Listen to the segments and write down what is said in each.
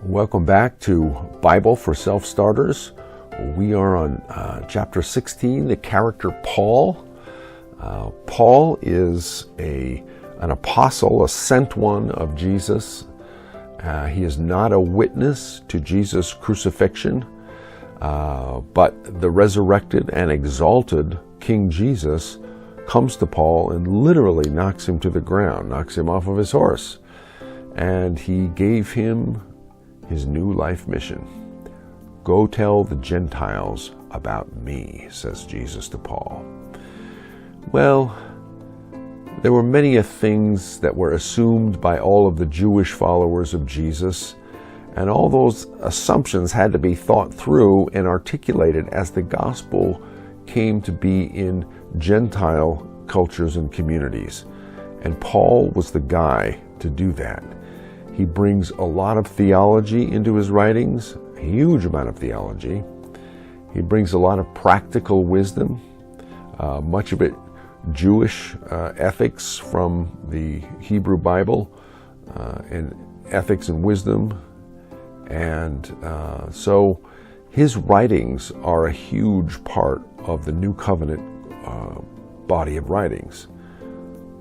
Welcome back to Bible for Self-Starters. We are on chapter 16, the character Paul. Paul is an apostle, a sent one of Jesus. He is not a witness to Jesus' crucifixion, but the resurrected and exalted King Jesus comes to Paul and literally knocks him to the ground, knocks him off of his horse. And he gave him his new life mission. Go tell the Gentiles about me, says Jesus to Paul. Well, there were many things that were assumed by all of the Jewish followers of Jesus, and all those assumptions had to be thought through and articulated as the gospel came to be in Gentile cultures and communities. And Paul was the guy to do that. He brings a lot of theology into his writings, a huge amount of theology. He brings a lot of practical wisdom, much of it Jewish ethics from the Hebrew Bible, and ethics and wisdom. And so his writings are a huge part of the New Covenant body of writings.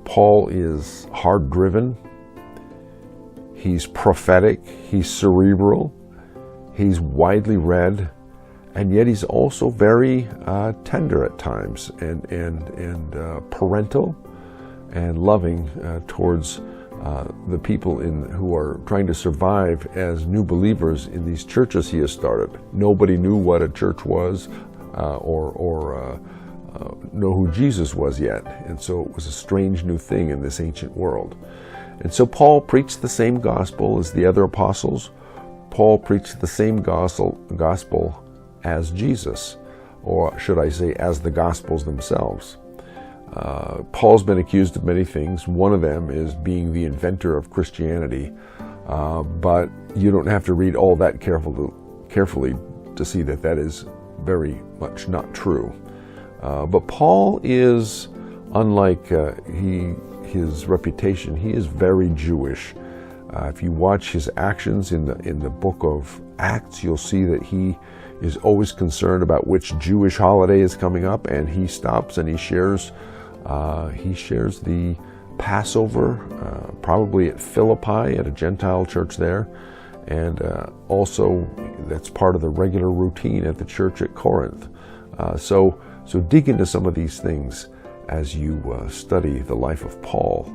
Paul is hard-driven. He's prophetic, he's cerebral, he's widely read, and yet he's also very tender at times and parental and loving towards the people who are trying to survive as new believers in these churches he has started. Nobody knew what a church was or know who Jesus was yet, and so it was a strange new thing in this ancient world. And so Paul preached the same gospel as the other apostles. Paul preached the same gospel as Jesus, or should I say, as the gospels themselves. Paul's been accused of many things. One of them is being the inventor of Christianity, but you don't have to read all that carefully to see that that is very much not true. But Paul is, unlike his reputation, he is very Jewish. If you watch his actions in the book of Acts, you'll see that he is always concerned about which Jewish holiday is coming up, and he stops and he shares the Passover, probably at Philippi at a Gentile church there, and also that's part of the regular routine at the church at Corinth. So dig into some of these things as you study the life of Paul.